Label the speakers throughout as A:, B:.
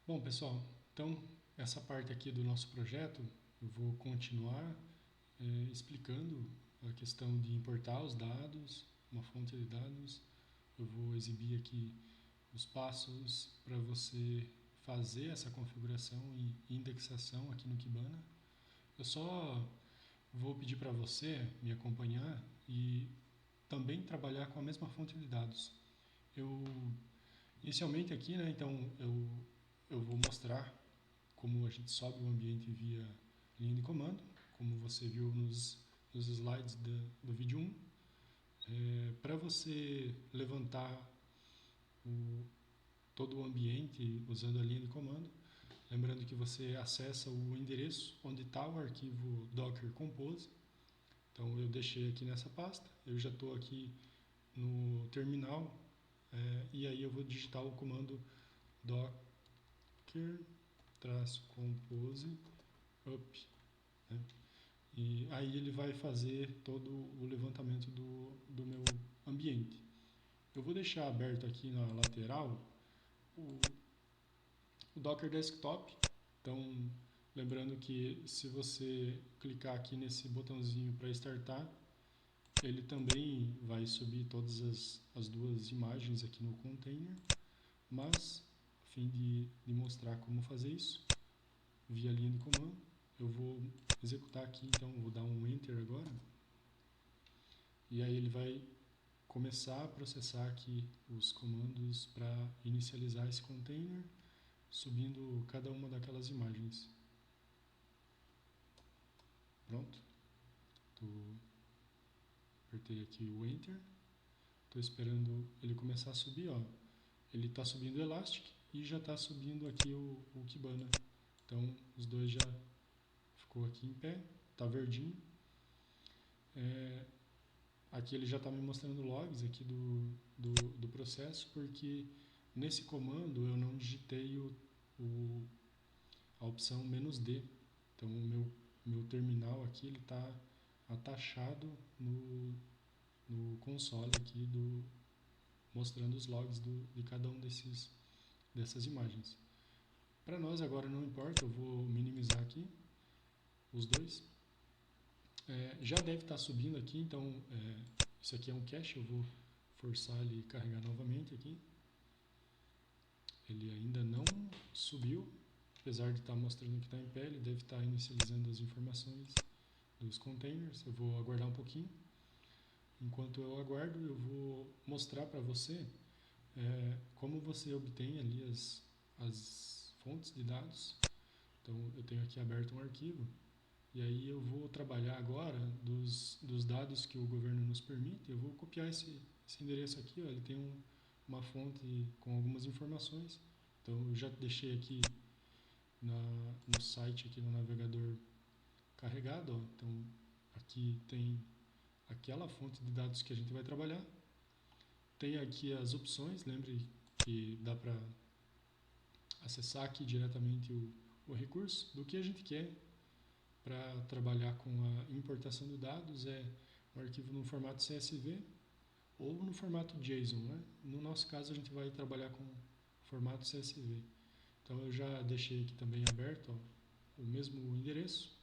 A: Bom, pessoal, então essa parte aqui do nosso projeto eu vou continuar explicando a questão de importar os dados, uma fonte de dados. Eu vou exibir aqui os passos para você fazer essa configuração e indexação aqui no Kibana. Eu só vou pedir para você me acompanhar e também trabalhar com a mesma fonte de dados. Eu inicialmente aqui, né, então eu vou mostrar como a gente sobe o ambiente via linha de comando, como você viu nos slides do vídeo 1. Para você levantar o, todo o ambiente usando a linha de comando, lembrando que você acessa o endereço onde está o arquivo Docker Compose. Então eu deixei aqui nessa pasta, eu já estou aqui no terminal, e aí eu vou digitar o comando docker-compose up, né? E aí ele vai fazer todo o levantamento do meu ambiente. Eu vou deixar aberto aqui na lateral o, o Docker Desktop. Então, lembrando que se você clicar aqui nesse botãozinho para startar, ele também vai subir todas as duas imagens aqui no container, mas a fim de mostrar como fazer isso via linha de comando, eu vou executar aqui, então vou dar um Enter agora, e aí ele vai começar a processar aqui os comandos para inicializar esse container, subindo cada uma daquelas imagens. Pronto, apertei aqui o Enter, estou esperando ele começar a subir, ó. Ele está subindo o Elastic e já está subindo aqui o Kibana. Então os dois já ficou aqui em pé, está verdinho. Aqui ele já está me mostrando logs aqui do processo, porque nesse comando eu não digitei a opção "-d". Então o meu terminal aqui ele está atachado no console aqui mostrando os logs de cada um dessas imagens. Para nós agora não importa, eu vou minimizar aqui os dois. Já deve estar subindo aqui, então isso aqui é um cache, eu vou forçar ele a carregar novamente aqui. Ele ainda não subiu, apesar de estar mostrando que está em pé, ele deve estar inicializando as informações dos containers. Eu vou aguardar um pouquinho. Enquanto eu aguardo, eu vou mostrar para você como você obtém ali as fontes de dados. Então eu tenho aqui aberto um arquivo. E aí eu vou trabalhar agora dos dados que o governo nos permite. Eu vou copiar esse endereço aqui, ó, ele tem uma fonte com algumas informações. Então eu já deixei aqui no site, aqui no navegador carregado. Ó. Então aqui tem aquela fonte de dados que a gente vai trabalhar. Tem aqui as opções, lembre que dá para acessar aqui diretamente o recurso do que a gente quer para trabalhar com a importação de dados, um arquivo no formato CSV ou no formato JSON. Né? No nosso caso, a gente vai trabalhar com formato CSV. Então, eu já deixei aqui também aberto o mesmo endereço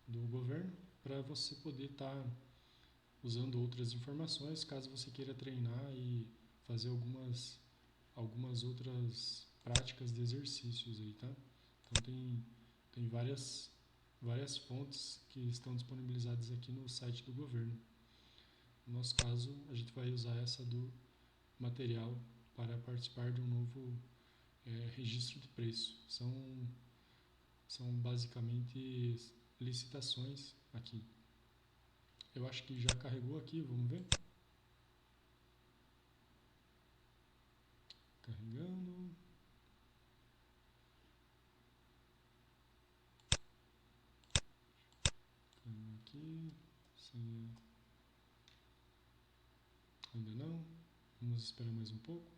A: do governo para você poder estar usando outras informações caso você queira treinar e fazer algumas outras práticas de exercícios aí, tá? Então tem várias fontes que estão disponibilizadas aqui no site do governo. No nosso caso, a gente vai usar essa do material para participar de um novo registro de preço. São basicamente licitações aqui. Eu acho que já carregou aqui, vamos ver. Carregando. Aqui. Sim. Ainda não. Vamos esperar mais um pouco.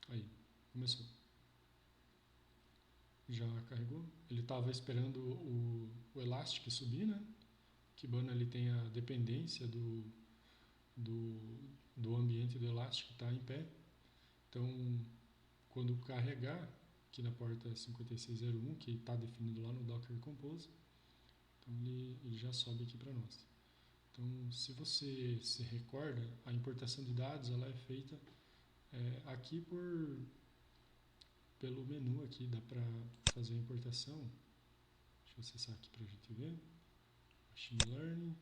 A: Aí, começou. já carregou. Ele estava esperando o Elastic subir, né? Kibana ele tem a dependência do, do ambiente do Elastic estar em pé. Então, quando carregar aqui na porta 5601, que está definido lá no Docker Compose, então ele já sobe aqui para nós. Então, se você se recorda, a importação de dados ela é feita aqui pelo menu aqui, dá para fazer a importação. Deixa eu acessar aqui para a gente ver. Machine Learning.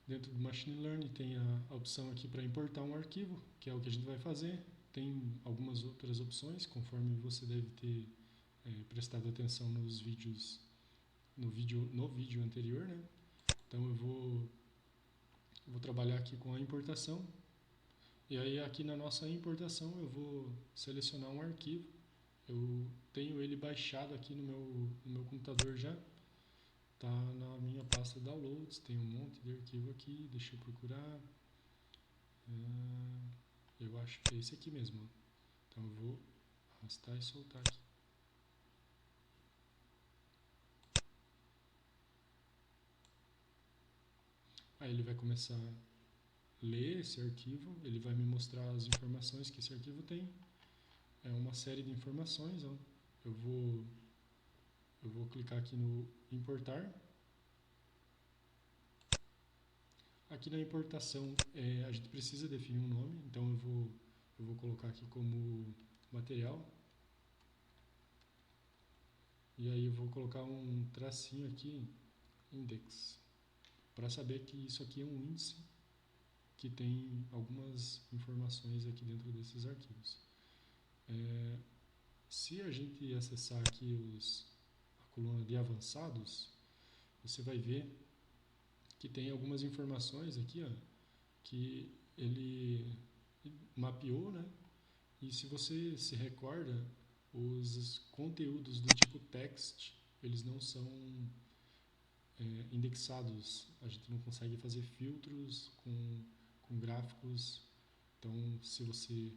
A: Dentro do Machine Learning tem a opção aqui para importar um arquivo, que é o que a gente vai fazer. Tem algumas outras opções, conforme você deve ter prestado atenção nos vídeos, no vídeo anterior, né? Então eu vou trabalhar aqui com a importação. E aí aqui na nossa importação eu vou selecionar um arquivo. Eu tenho ele baixado aqui no meu computador já. Tá na minha pasta Downloads, tem um monte de arquivo aqui, deixa eu procurar. Eu acho que é esse aqui mesmo. Então eu vou arrastar e soltar aqui. Aí ele vai começar a ler esse arquivo, ele vai me mostrar as informações que esse arquivo tem. É uma série de informações, ó. Eu vou clicar aqui no importar. Aqui na importação a gente precisa definir um nome, então eu vou colocar aqui como material. E aí eu vou colocar um tracinho aqui, index, para saber que isso aqui é um índice que tem algumas informações aqui dentro desses arquivos. Se a gente acessar aqui a coluna de avançados, você vai ver que tem algumas informações aqui, ó, que ele mapeou, né? E se você se recorda, os conteúdos do tipo text, eles não são indexados. A gente não consegue fazer filtros com gráficos. Então, se você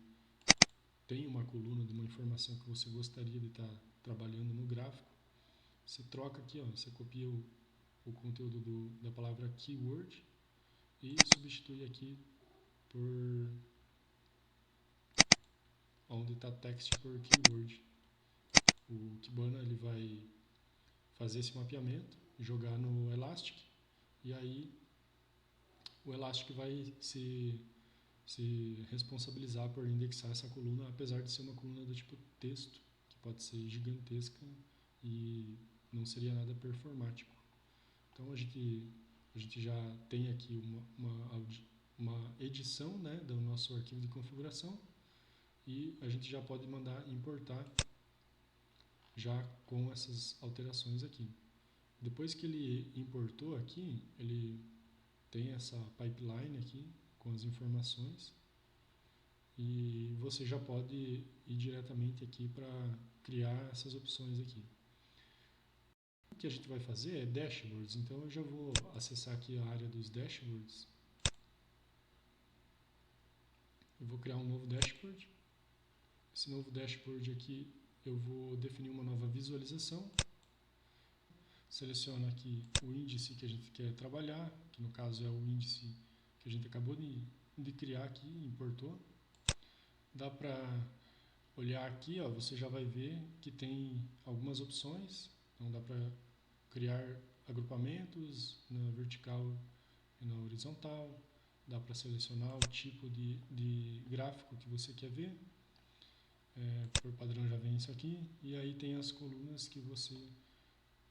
A: tem uma coluna de uma informação que você gostaria de estar trabalhando no gráfico, você troca aqui, ó, você copia o conteúdo da palavra keyword e substitui aqui por onde está text por keyword. O Kibana ele vai fazer esse mapeamento, jogar no Elastic e aí o Elastic vai se responsabilizar por indexar essa coluna, apesar de ser uma coluna do tipo texto, que pode ser gigantesca e não seria nada performático. Então a gente já tem aqui uma edição, né, do nosso arquivo de configuração e a gente já pode mandar importar já com essas alterações aqui. Depois que ele importou aqui, ele tem essa pipeline aqui com as informações e você já pode ir diretamente aqui para criar essas opções aqui. O que a gente vai fazer é dashboards, então eu já vou acessar aqui a área dos dashboards. Eu vou criar um novo dashboard. Esse novo dashboard aqui eu vou definir uma nova visualização. Seleciono aqui o índice que a gente quer trabalhar, que no caso é o índice que a gente acabou de criar aqui, importou. Dá para olhar aqui, ó, você já vai ver que tem algumas opções. Então dá para criar agrupamentos na vertical e na horizontal. Dá para selecionar o tipo de gráfico que você quer ver. Por padrão já vem isso aqui. E aí tem as colunas que você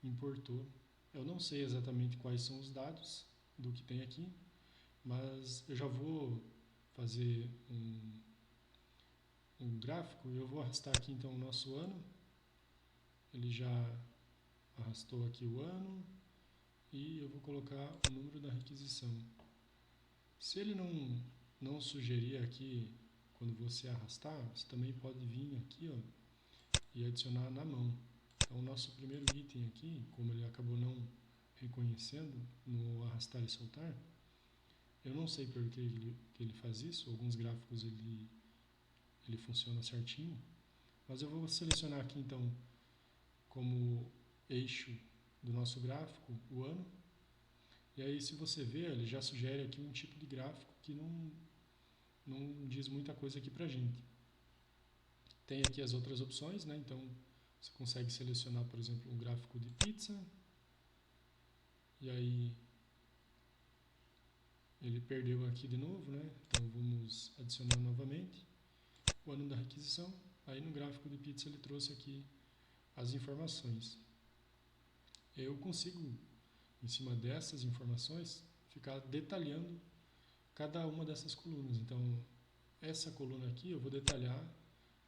A: importou. Eu não sei exatamente quais são os dados do que tem aqui, mas eu já vou fazer um gráfico e eu vou arrastar aqui então o nosso ano. Ele já arrastou aqui o ano e eu vou colocar o número da requisição. Se ele não sugerir aqui quando você arrastar, você também pode vir aqui, ó, e adicionar na mão. Então o nosso primeiro item aqui, como ele acabou não reconhecendo no arrastar e soltar, eu não sei por que ele faz isso. Alguns gráficos ele ele funciona certinho. Mas eu vou selecionar aqui então como eixo do nosso gráfico o ano. E aí, se você ver, ele já sugere aqui um tipo de gráfico que não diz muita coisa aqui pra gente. Tem aqui as outras opções, né? Então, você consegue selecionar, por exemplo, um gráfico de pizza. E aí, ele perdeu aqui de novo, né? Então, vamos adicionar novamente o ano da requisição. Aí, no gráfico de pizza, ele trouxe aqui as informações. Eu consigo, em cima dessas informações, ficar detalhando cada uma dessas colunas. Então, essa coluna aqui eu vou detalhar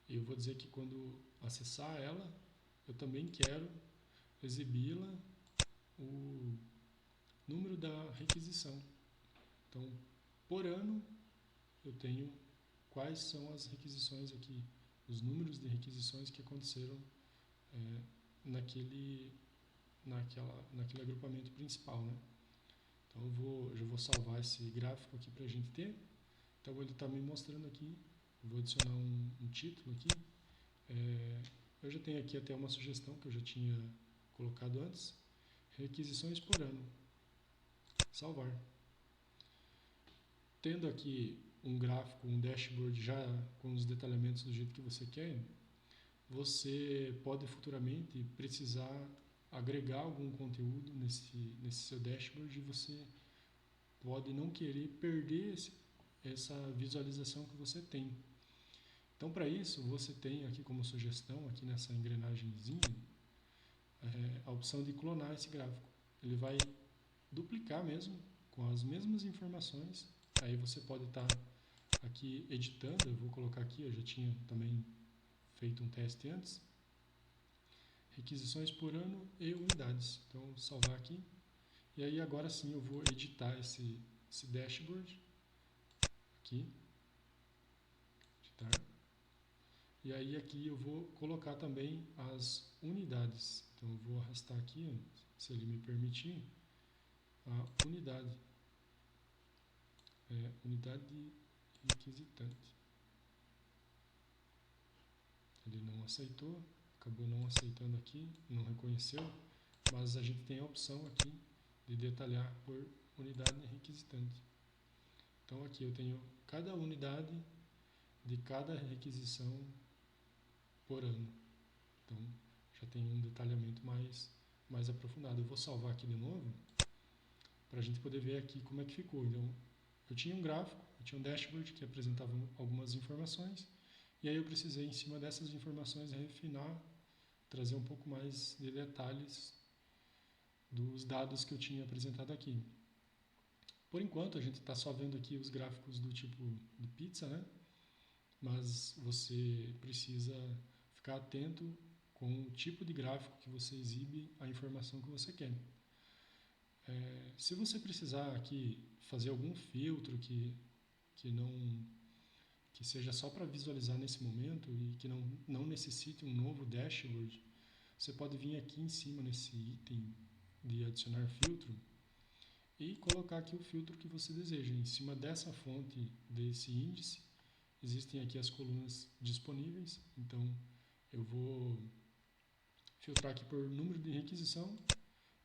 A: e eu vou dizer que quando acessar ela, eu também quero exibi-la o número da requisição. Então, por ano, eu tenho quais são as requisições aqui, os números de requisições que aconteceram naquele agrupamento principal, né? Então eu já vou salvar esse gráfico aqui para a gente ter. Então ele está me mostrando aqui, eu vou adicionar um título aqui. Eu já tenho aqui até uma sugestão que eu já tinha colocado antes. Requisições por ano. Salvar. Tendo aqui um gráfico, um dashboard já com os detalhamentos do jeito que você quer, você pode futuramente precisar agregar algum conteúdo nesse seu dashboard e você pode não querer perder essa visualização que você tem. Então, para isso, você tem aqui como sugestão, aqui nessa engrenagemzinha, a opção de clonar esse gráfico. Ele vai duplicar mesmo, com as mesmas informações. Aí você pode estar aqui editando, eu vou colocar aqui, eu já tinha também feito um teste antes. Requisições por ano e unidades. Então, salvar aqui. E aí, agora sim, eu vou editar esse dashboard. Aqui. Editar. E aí, aqui eu vou colocar também as unidades. Então, eu vou arrastar aqui, se ele me permitir, a unidade. Unidade requisitante. Ele não aceitou, acabou não aceitando aqui, não reconheceu, mas a gente tem a opção aqui de detalhar por unidade requisitante. Então aqui eu tenho cada unidade de cada requisição por ano. Então já tem um detalhamento mais aprofundado. Eu vou salvar aqui de novo para a gente poder ver aqui como é que ficou. Então eu tinha um gráfico, eu tinha um dashboard que apresentava algumas informações. E aí eu precisei, em cima dessas informações, refinar, trazer um pouco mais de detalhes dos dados que eu tinha apresentado aqui. Por enquanto, a gente está só vendo aqui os gráficos do tipo de pizza, né? Mas você precisa ficar atento com o tipo de gráfico que você exibe a informação que você quer. Se você precisar aqui fazer algum filtro que seja só para visualizar nesse momento e que não necessite um novo dashboard, você pode vir aqui em cima nesse item de adicionar filtro e colocar aqui o filtro que você deseja. Em cima dessa fonte, desse índice, existem aqui as colunas disponíveis. Então, eu vou filtrar aqui por número de requisição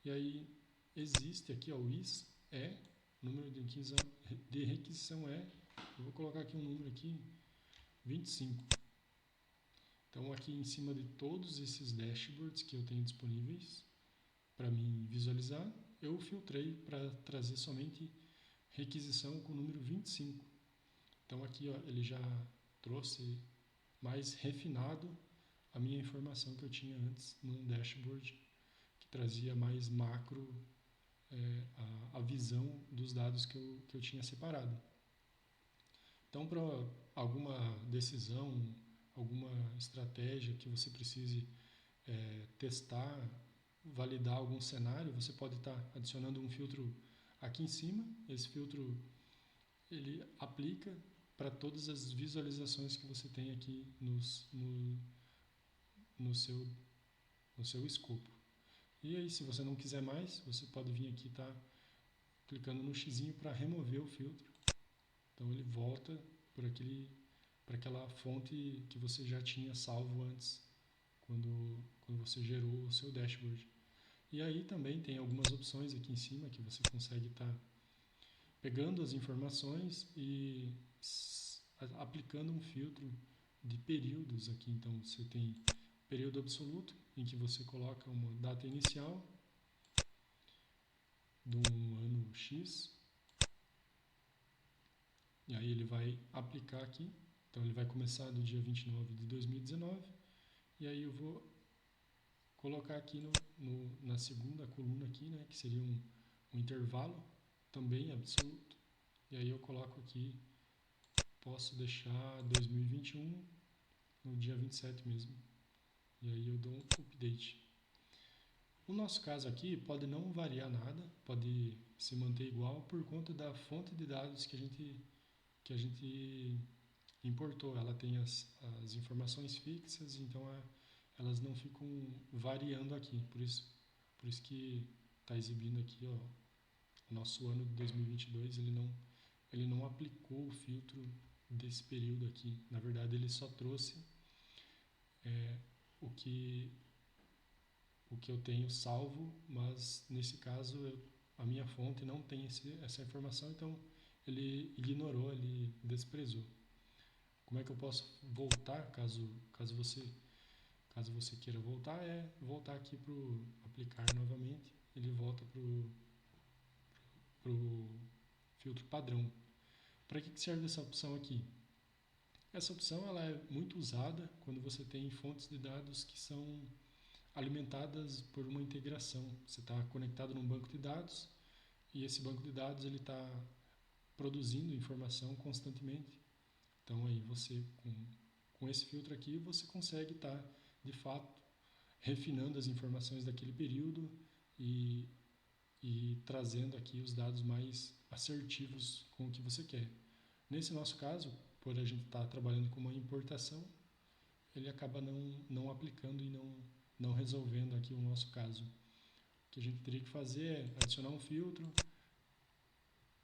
A: e aí existe aqui o IS, número de requisição eu vou colocar aqui um número aqui, 25. Então aqui em cima de todos esses dashboards que eu tenho disponíveis para mim visualizar, eu filtrei para trazer somente requisição com o número 25. Então aqui ele já trouxe mais refinado a minha informação que eu tinha antes num dashboard que trazia mais macro a visão dos dados que eu tinha separado. Então, para alguma decisão, alguma estratégia que você precise testar, validar algum cenário, você pode estar adicionando um filtro aqui em cima. Esse filtro ele aplica para todas as visualizações que você tem aqui no seu escopo. E aí, se você não quiser mais, você pode vir aqui e estar clicando no xizinho para remover o filtro. Então ele volta para para aquela fonte que você já tinha salvo antes, quando você gerou o seu dashboard. E aí também tem algumas opções aqui em cima que você consegue estar pegando as informações e aplicando um filtro de períodos aqui. Então você tem período absoluto, em que você coloca uma data inicial de um ano X, e aí ele vai aplicar aqui. Então ele vai começar do dia 29 de 2019, e aí eu vou colocar aqui na segunda coluna aqui, né, que seria um intervalo também absoluto, e aí eu coloco aqui, posso deixar 2021 no dia 27 mesmo, e aí eu dou um update. O nosso caso aqui pode não variar nada, pode se manter igual por conta da fonte de dados que a gente importou. Ela tem as informações fixas, então elas não ficam variando aqui. Por isso que está exibindo aqui, ó, o nosso ano de 2022, ele não aplicou o filtro desse período aqui. Na verdade, ele só trouxe o que eu tenho salvo, mas nesse caso a minha fonte não tem essa informação, então ele ignorou, ele desprezou. Como é que eu posso voltar, caso você queira voltar, voltar aqui para o aplicar novamente, ele volta para o filtro padrão. Para que serve essa opção aqui? Essa opção ela é muito usada quando você tem fontes de dados que são alimentadas por uma integração. Você está conectado num banco de dados e esse banco de dados ele está produzindo informação constantemente. Então aí você com esse filtro aqui você consegue estar de fato refinando as informações daquele período e trazendo aqui os dados mais assertivos com o que você quer. Nesse nosso caso, por a gente estar trabalhando com uma importação, ele acaba não aplicando e não resolvendo aqui o nosso caso. O que a gente teria que fazer é adicionar um filtro,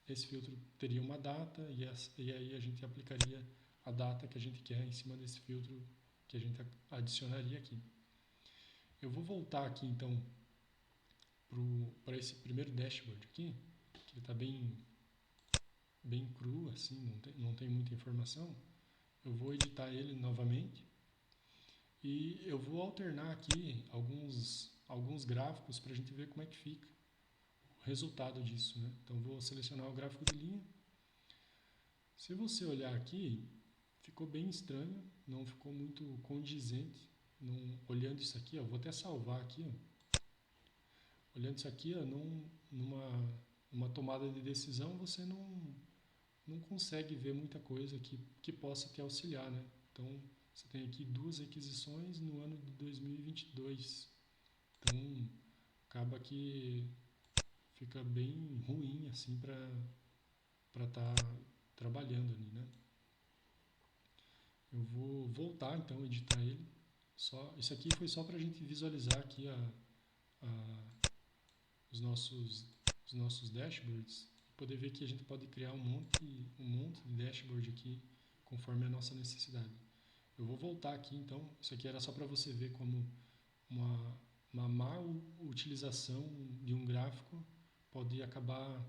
A: esse filtro teria uma data e aí a gente aplicaria a data que a gente quer em cima desse filtro que a gente adicionaria aqui. Eu vou voltar aqui então para esse primeiro dashboard aqui, que ele está bem cru, assim, não tem muita informação. Eu vou editar ele novamente e eu vou alternar aqui alguns gráficos para a gente ver como é que fica o resultado disso, né? Então vou selecionar o gráfico de linha. Se você olhar aqui, ficou bem estranho, não ficou muito condizente. Olhando isso aqui, ó, vou até salvar aqui, ó. Olhando isso aqui, ó, numa tomada de decisão, você não consegue ver muita coisa que possa te auxiliar, né? Então, você tem aqui 2 requisições no ano de 2022. Então, acaba que fica bem ruim, assim, para estar trabalhando ali, né? Eu vou voltar, então, a editar ele. Isso aqui foi só para a gente visualizar aqui os nossos dashboards, poder ver que a gente pode criar um monte de dashboard aqui conforme a nossa necessidade. Eu vou voltar aqui então, isso aqui era só para você ver como uma má utilização de um gráfico pode acabar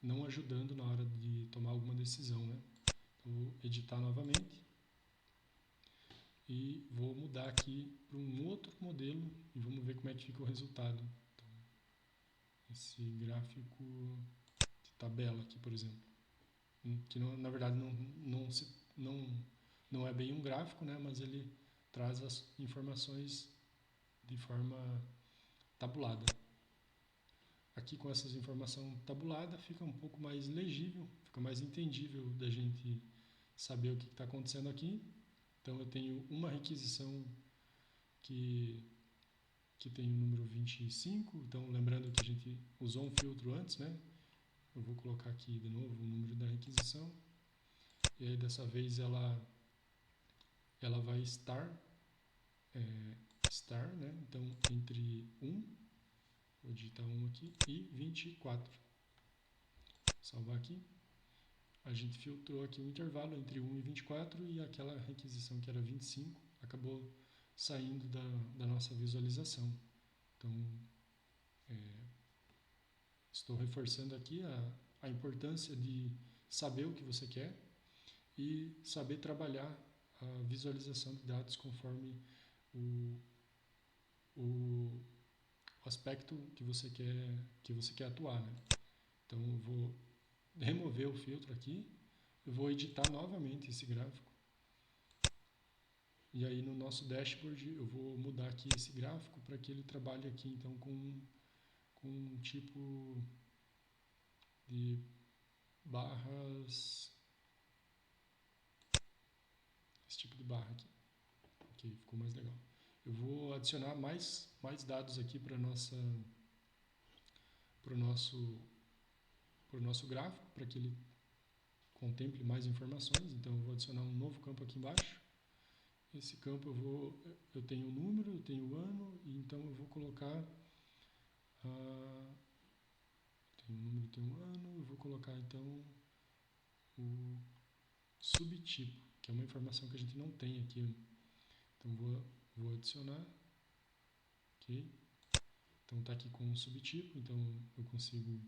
A: não ajudando na hora de tomar alguma decisão, né? Então, vou editar novamente e vou mudar aqui para um outro modelo e vamos ver como é que fica o resultado. Então, esse gráfico de tabela aqui, por exemplo, que na verdade não é bem um gráfico, né, mas ele traz as informações de forma tabulada. Aqui com essas informações tabuladas fica um pouco mais legível, fica mais entendível da gente saber o que está acontecendo aqui. Então eu tenho uma requisição que tem o número 25, então lembrando que a gente usou um filtro antes, né? Eu vou colocar aqui de novo o número da requisição. E aí dessa vez ela vai estar, né? Então entre 1, vou digitar 1 aqui, e 24. Salvar aqui. a gente filtrou aqui o intervalo entre 1 e 24 e aquela requisição que era 25 acabou saindo da nossa visualização. Então, estou reforçando aqui a importância de saber o que você quer e saber trabalhar a visualização de dados conforme o, o aspecto que você quer atuar, né? Então eu vou remover o filtro aqui, eu vou editar novamente esse gráfico e aí no nosso dashboard eu vou mudar aqui esse gráfico para que ele trabalhe aqui então com um tipo de barras, esse tipo de barra aqui. Ok, ficou mais legal. Eu vou adicionar mais dados aqui para o nosso gráfico, para que ele contemple mais informações. Então eu vou adicionar um novo campo aqui embaixo. Esse campo eu tenho o número, eu tenho o ano, e então eu vou colocar tem o número, tem o ano, eu vou colocar então o subtipo, que é uma informação que a gente não tem aqui. Então vou adicionar, ok? Então está aqui com um subtipo, então eu consigo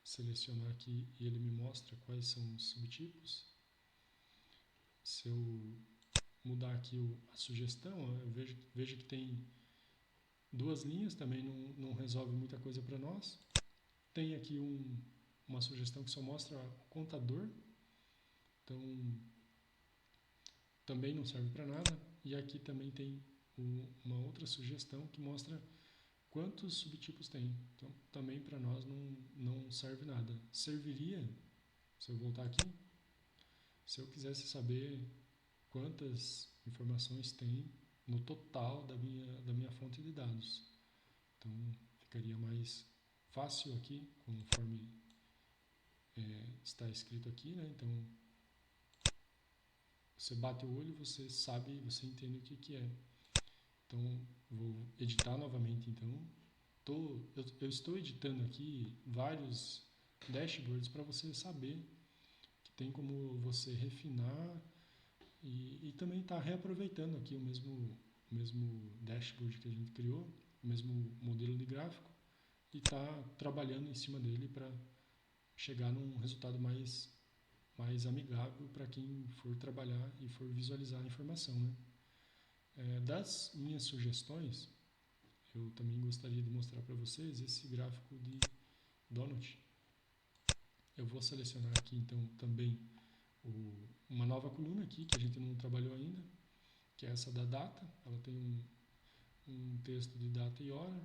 A: selecionar aqui e ele me mostra quais são os subtipos. Se eu mudar aqui a sugestão, eu vejo que tem duas linhas, também não resolve muita coisa para nós. Tem aqui uma sugestão que só mostra o contador, então também não serve para nada. E aqui também tem uma outra sugestão que mostra quantos subtipos tem. Então também para nós não serve nada. Serviria, se eu voltar aqui, se eu quisesse saber quantas informações tem no total da minha fonte de dados. Então ficaria mais fácil aqui, conforme está escrito aqui, né? Então você bate o olho, você sabe, você entende o que é. Então vou editar novamente. Então eu estou editando aqui vários dashboards para você saber que tem como você refinar e também está reaproveitando aqui o mesmo dashboard que a gente criou, o mesmo modelo de gráfico, e está trabalhando em cima dele para chegar num resultado mais amigável para quem for trabalhar e for visualizar a informação, né? Das minhas sugestões, eu também gostaria de mostrar para vocês esse gráfico de Donut. Eu vou selecionar aqui então também uma nova coluna aqui que a gente não trabalhou ainda, que é essa da data. Ela tem um texto de data e hora.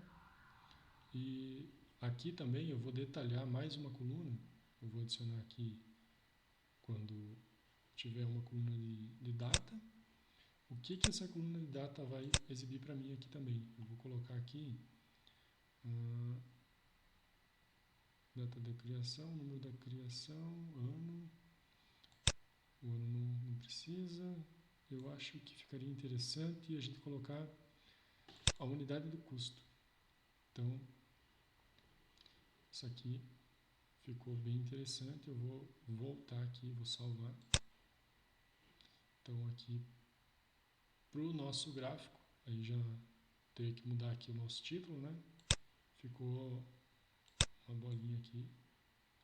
A: E aqui também eu vou detalhar mais uma coluna. Eu vou adicionar aqui quando tiver uma coluna de data. O que essa coluna de data vai exibir para mim aqui também? Eu vou colocar aqui data da criação, número da criação, ano. O ano não precisa. Eu acho que ficaria interessante a gente colocar a unidade do custo. Então, isso aqui ficou bem interessante. Eu vou voltar aqui, vou salvar. Então, aqui para o nosso gráfico, aí já teria que mudar aqui o nosso título, né? Ficou uma bolinha aqui.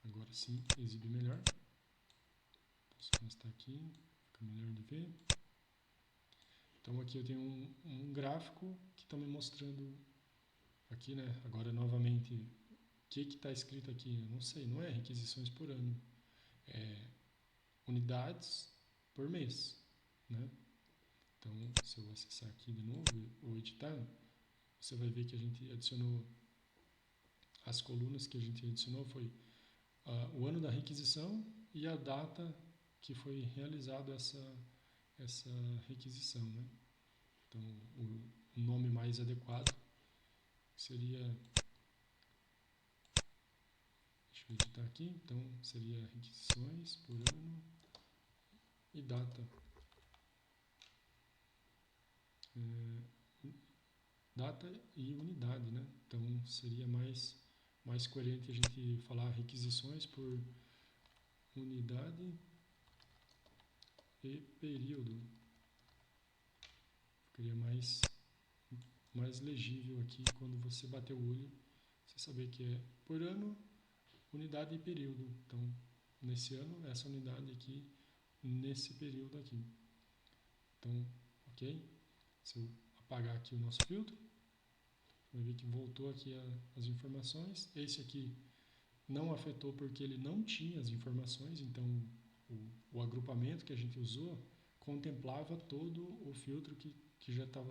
A: Agora sim, exibe melhor. Posso arrastar aqui, fica melhor de ver. Então aqui eu tenho um gráfico que está me mostrando aqui, né? Agora novamente, o que está escrito aqui? Eu não sei, não é requisições por ano, é unidades por mês, né? Então se eu acessar aqui de novo ou editar, você vai ver que a gente adicionou, as colunas que a gente adicionou foi o ano da requisição e a data que foi realizada essa requisição, né? Então o nome mais adequado seria, deixa eu editar aqui, então seria requisições por ano e data. Data e unidade, né? Então seria mais coerente a gente falar requisições por unidade e período. Ficaria mais legível aqui quando você bater o olho, você saber que é por ano, unidade e período. Então, nesse ano, essa unidade aqui, nesse período aqui. Então, ok? Se eu apagar aqui o nosso filtro, vai ver que voltou aqui as informações. Esse aqui não afetou porque ele não tinha as informações, então o agrupamento que a gente usou contemplava todo o filtro que já estava